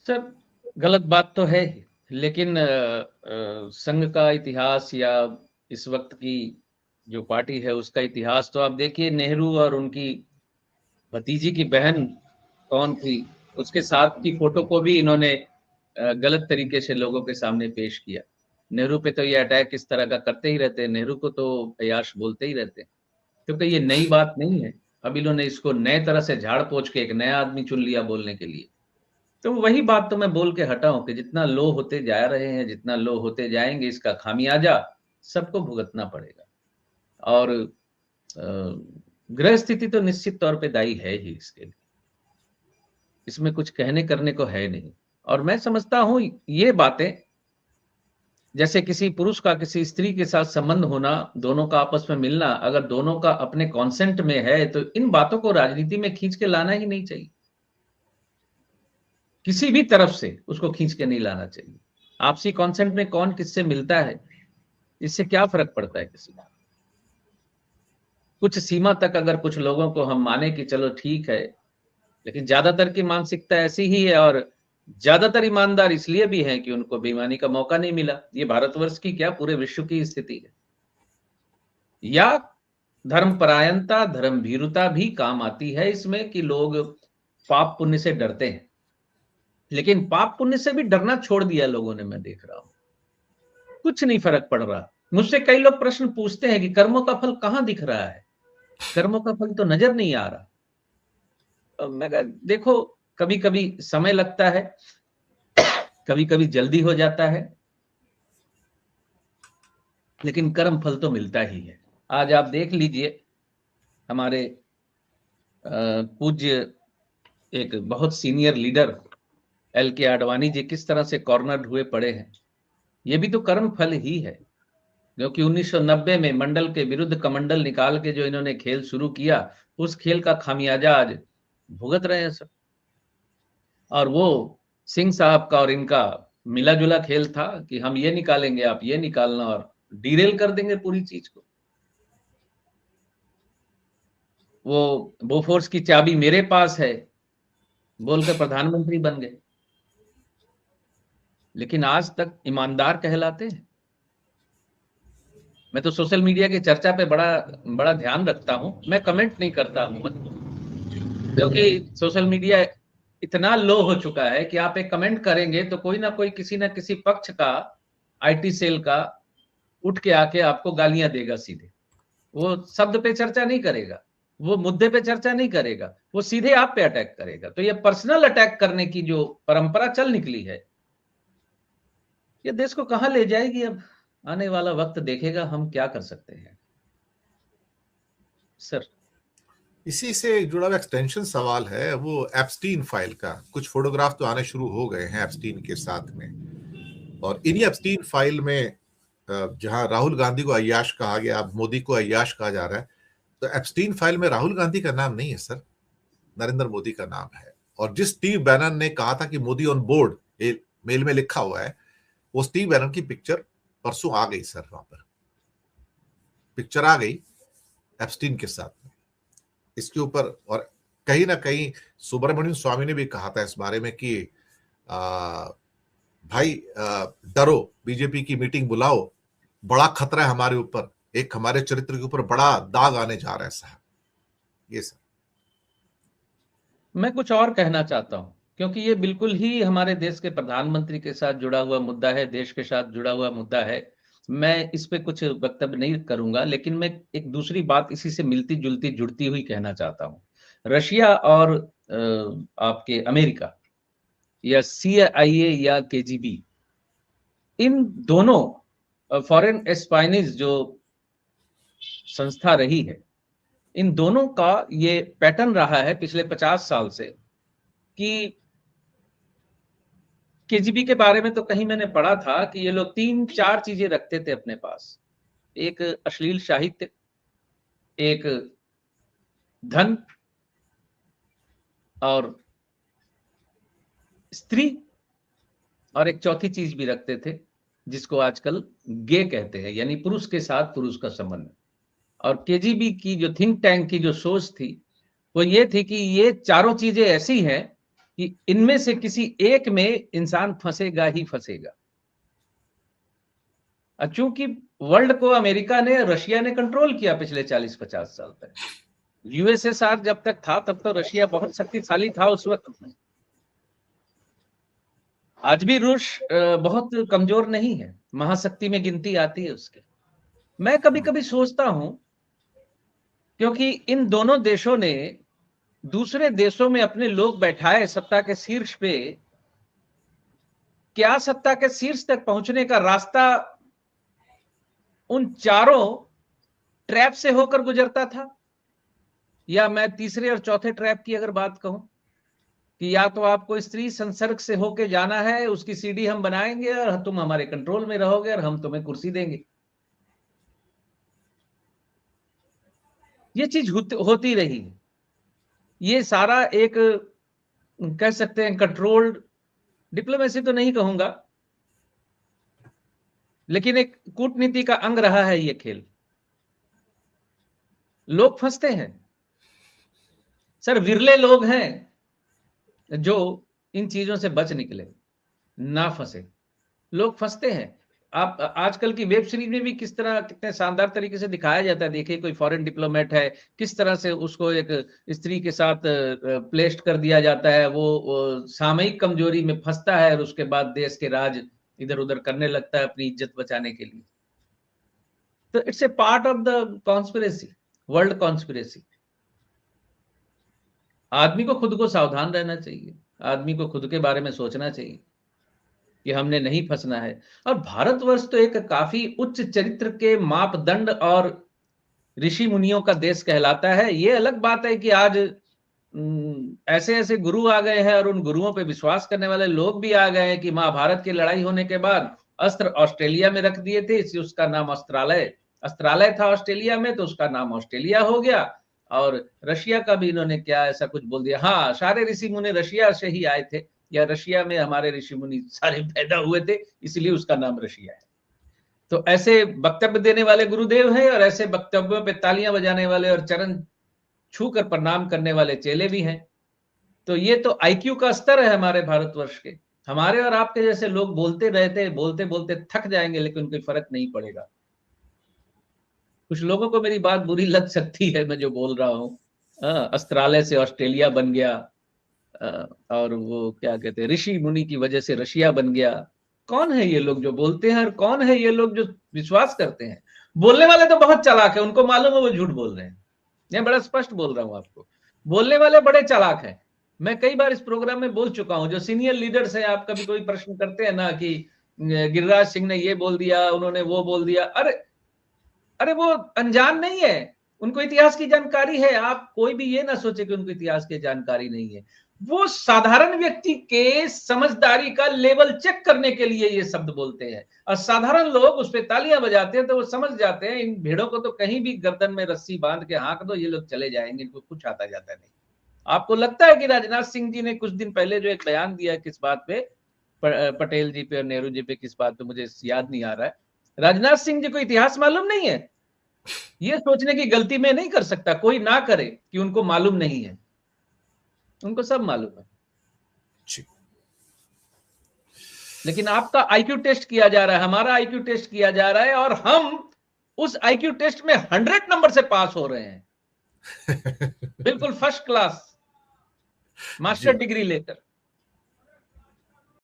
Sir, गलत बात तो है ही, लेकिन संघ का इतिहास या इस वक्त की जो पार्टी है उसका इतिहास तो आप देखिए। नेहरू और उनकी भतीजी की बहन कौन थी, उसके साथ की फोटो को भी इन्होंने गलत तरीके से लोगों के सामने पेश किया। नेहरू पे तो ये अटैक इस तरह का करते ही रहते हैं, नेहरू को तो अय्याश बोलते ही रहते हैं, क्योंकि ये नई बात नहीं है। अब इन्होंने इसको नए तरह से झाड़ पोंछ के एक नया आदमी चुन लिया बोलने के लिए। तो वही बात तो मैं बोल के हटा हूं कि जितना लो होते जा रहे हैं, जितना लो होते जाएंगे, इसका खामियाजा सबको भुगतना पड़ेगा। और ग्रह स्थिति तो निश्चित तौर पे दायी है ही इसके लिए, इसमें कुछ कहने करने को है नहीं। और मैं समझता हूं ये बातें, जैसे किसी पुरुष का किसी स्त्री के साथ संबंध होना, दोनों का आपस में मिलना, अगर दोनों का अपने कॉन्सेंट में है तो इन बातों को राजनीति में खींच के लाना ही नहीं चाहिए। किसी भी तरफ से उसको खींच के नहीं लाना चाहिए। आपसी कॉन्सेंट में कौन किससे मिलता है, इससे क्या फर्क पड़ता है किसी का। कुछ सीमा तक अगर कुछ लोगों को हम माने कि चलो ठीक है, लेकिन ज्यादातर की मानसिकता ऐसी ही है। और ज्यादातर ईमानदार इसलिए भी हैं कि उनको बेईमानी का मौका नहीं मिला। ये भारतवर्ष की क्या, पूरे विश्व की स्थिति है। या धर्मपरायणता, धर्मभीरुता भी काम आती है इसमें, कि लोग पाप पुण्य से डरते हैं। लेकिन पाप पुण्य से भी डरना छोड़ दिया लोगों ने, मैं देख रहा हूं। कुछ नहीं फर्क पड़ रहा। मुझसे कई लोग प्रश्न पूछते हैं कि कर्मों का फल कहां दिख रहा है, कर्मों का फल तो नजर नहीं आ रहा। मैं कहा, देखो, कभी कभी समय लगता है, कभी कभी जल्दी हो जाता है, लेकिन कर्म फल तो मिलता ही है। आज आप देख लीजिए, हमारे पूज्य एक बहुत सीनियर लीडर एल के आडवाणी जी किस तरह से कॉर्नर्ड हुए पड़े हैं। ये भी तो कर्म फल ही है, क्योंकि 1990 में मंडल के विरुद्ध कमंडल निकाल के जो इन्होंने खेल शुरू किया, उस खेल का खामियाजा आज भुगत रहे हैं सब। और वो सिंह साहब का और इनका मिला जुला खेल था कि हम ये निकालेंगे, आप ये निकालना, और डिरेल कर देंगे पूरी चीज को। वो बोफोर्स की चाबी मेरे पास है बोलकर प्रधानमंत्री बन गए, लेकिन आज तक ईमानदार कहलाते हैं। मैं तो सोशल मीडिया की चर्चा पे बड़ा बड़ा ध्यान रखता हूं, मैं कमेंट नहीं करता हूं, क्योंकि सोशल मीडिया इतना लो हो चुका है कि आप एक कमेंट करेंगे तो कोई ना कोई किसी ना किसी पक्ष का, आईटी सेल का, उठ के आके आपको गालियां देगा सीधे। वो शब्द पे चर्चा नहीं करेगा, वो मुद्दे पे चर्चा नहीं करेगा, वो सीधे आप पे अटैक करेगा। तो ये पर्सनल अटैक करने की जो परंपरा चल निकली है, ये देश को कहां ले जाएगी। अब आने वाला वक्त देखेगा, हम क्या कर सकते हैं सर। इसी से जुड़ा हुआ एक्सटेंशन सवाल है वो एप्स्टीन फाइल का। कुछ फोटोग्राफ तो आने शुरू हो गए हैं एप्स्टीन के साथ में, और इन्हीं एप्स्टीन फाइल में जहां राहुल गांधी को अय्याश कहा गया, अब मोदी को अय्याश कहा जा रहा है, तो एप्स्टीन फाइल में राहुल गांधी का नाम नहीं है सर, नरेंद्र मोदी का नाम है। और जिस स्टीव बैनन ने कहा था कि मोदी ऑन बोर्ड, मेल में लिखा हुआ है, वो स्टीव बैनन की पिक्चर परसों आ गई सर, वहां पर पिक्चर आ गई एप्स्टीन के साथ में इसके ऊपर। और कहीं ना कहीं सुब्रमण्यम स्वामी ने भी कहा था इस बारे में कि भाई डरो, बीजेपी की मीटिंग बुलाओ, बड़ा खतरा है हमारे ऊपर, एक हमारे चरित्र के ऊपर बड़ा दाग आने जा रहा है साहब। ये सर, मैं कुछ और कहना चाहता हूं, क्योंकि ये बिल्कुल ही हमारे देश के प्रधानमंत्री के साथ जुड़ा हुआ मुद्दा है, देश के साथ जुड़ा हुआ मुद्दा है। मैं इस पे कुछ वक्तव्य नहीं करूंगा, लेकिन मैं एक दूसरी बात इसी से मिलती जुलती जुड़ती हुई कहना चाहता हूं। रशिया और आपके अमेरिका, या CIA या KGB, इन दोनों फॉरेन एस्पाइनीज जो संस्था रही है, इन दोनों का ये पैटर्न रहा है पिछले 50 साल से कि KGB के बारे में तो कहीं मैंने पढ़ा था कि ये लोग 3-4 चीजें रखते थे अपने पास। एक अश्लील साहित्य, एक धन, और स्त्री, और एक चौथी चीज भी रखते थे जिसको आजकल गे कहते हैं, यानी पुरुष के साथ पुरुष का संबंध। और KGB की जो थिंक टैंक की जो सोच थी, वो ये थी कि ये चारों चीजें ऐसी हैं कि इनमें से किसी एक में इंसान फंसेगा ही फंसेगा। चूंकि वर्ल्ड को अमेरिका ने, रशिया ने कंट्रोल किया पिछले 40-50 साल तक। यूएसएसआर जब तक था तब तो रशिया बहुत शक्तिशाली था उस वक्त में। आज भी रूस बहुत कमजोर नहीं है, महाशक्ति में गिनती आती है उसके। मैं कभी कभी सोचता हूं, क्योंकि इन दोनों देशों ने दूसरे देशों में अपने लोग बैठाए सत्ता के शीर्ष पे, क्या सत्ता के शीर्ष तक पहुंचने का रास्ता उन चारों ट्रैप से होकर गुजरता था? या मैं तीसरे और चौथे ट्रैप की अगर बात कहूं कि या तो आपको स्त्री संसर्ग से होके जाना है, उसकी सीढ़ी हम बनाएंगे और तुम हमारे कंट्रोल में रहोगे और हम तुम्हें कुर्सी देंगे। ये चीज होती रही है। ये सारा एक, कह सकते हैं, कंट्रोल्ड डिप्लोमेसी तो नहीं कहूंगा, लेकिन एक कूटनीति का अंग रहा है ये खेल। लोग फंसते हैं सर, विरले लोग हैं जो इन चीजों से बच निकले, ना फंसे। लोग फंसते हैं। आप आजकल की वेब सीरीज में भी किस तरह, कितने शानदार तरीके से दिखाया जाता है। देखिए, कोई फॉरेन डिप्लोमेट है, किस तरह से उसको एक स्त्री के साथ प्लेस्ड कर दिया जाता है। वो सामयिक कमजोरी में फंसता है और उसके बाद देश के राज इधर उधर करने लगता है अपनी इज्जत बचाने के लिए। तो it's a part of the conspiracy, world conspiracy. आदमी को खुद को सावधान रहना चाहिए, आदमी को खुद के बारे में सोचना चाहिए कि हमने नहीं फंसना है। और भारतवर्ष तो एक काफी उच्च चरित्र के मापदंड और ऋषि मुनियों का देश कहलाता है। ये अलग बात है कि आज ऐसे ऐसे गुरु आ गए हैं और उन गुरुओं पे विश्वास करने वाले लोग भी आ गए हैं कि महाभारत की लड़ाई होने के बाद अस्त्र ऑस्ट्रेलिया में रख दिए थे, इसलिए उसका नाम अस्त्रालय था ऑस्ट्रेलिया में, तो उसका नाम ऑस्ट्रेलिया हो गया। और रशिया का भी इन्होंने क्या ऐसा कुछ बोल दिया, हाँ सारे ऋषि मुनि रशिया से ही आए थे, या रशिया में हमारे ऋषि मुनि सारे पैदा हुए थे, इसलिए उसका नाम रशिया है। तो ऐसे वक्तव्य देने वाले गुरुदेव हैं और ऐसे वक्तव्यों पे तालियां बजाने वाले और चरण छू कर प्रणाम करने वाले चेले भी हैं। तो ये तो आईक्यू का स्तर है हमारे भारतवर्ष के। हमारे और आपके जैसे लोग बोलते रहते, बोलते बोलते थक जाएंगे, लेकिन कोई फर्क नहीं पड़ेगा। कुछ लोगों को मेरी बात बुरी लग सकती है, मैं जो बोल रहा हूं, अस्त्रालय से ऑस्ट्रेलिया बन गया, और वो क्या कहते हैं, ऋषि मुनि की वजह से रशिया बन गया। कौन है ये लोग जो बोलते हैं और कौन है ये लोग जो विश्वास करते हैं? बोलने वाले तो बहुत चालाक है, उनको मालूम है वो झूठ बोल रहे हैं। मैं बड़ा स्पष्ट बोल रहा हूं आपको, बोलने वाले बड़े चालाक हैं। मैं कई बार इस प्रोग्राम में बोल चुका हूं। जो सीनियर लीडर्स हैं, आप कभी कोई प्रश्न करते हैं ना कि गिरिराज सिंह ने ये बोल दिया, उन्होंने वो बोल दिया, अरे वो अनजान नहीं है, उनको इतिहास की जानकारी है। आप कोई भी ये ना सोचे कि उनको इतिहास की जानकारी नहीं है। वो साधारण व्यक्ति के समझदारी का लेवल चेक करने के लिए ये शब्द बोलते हैं, और साधारण लोग उस पर तालियां बजाते हैं, तो वो समझ जाते हैं इन भेड़ों को तो कहीं भी गर्दन में रस्सी बांध के हाँक दो, ये लोग चले जाएंगे, इनको कुछ आता जाता नहीं। आपको लगता है कि राजनाथ सिंह जी ने कुछ दिन पहले जो एक बयान दिया, किस बात पे, पटेल जी पे और नेहरू जी पे, किस बात पे मुझे याद नहीं आ रहा है, राजनाथ सिंह जी को इतिहास मालूम नहीं है? ये सोचने की गलती मैं नहीं कर सकता, कोई ना करे कि उनको मालूम नहीं है, उनको सब मालूम है। लेकिन आपका आईक्यू टेस्ट किया जा रहा है, हमारा आईक्यू टेस्ट किया जा रहा है, और हम उस आईक्यू टेस्ट में 100 नंबर से पास हो रहे हैं, बिल्कुल फर्स्ट क्लास, मास्टर डिग्री लेकर।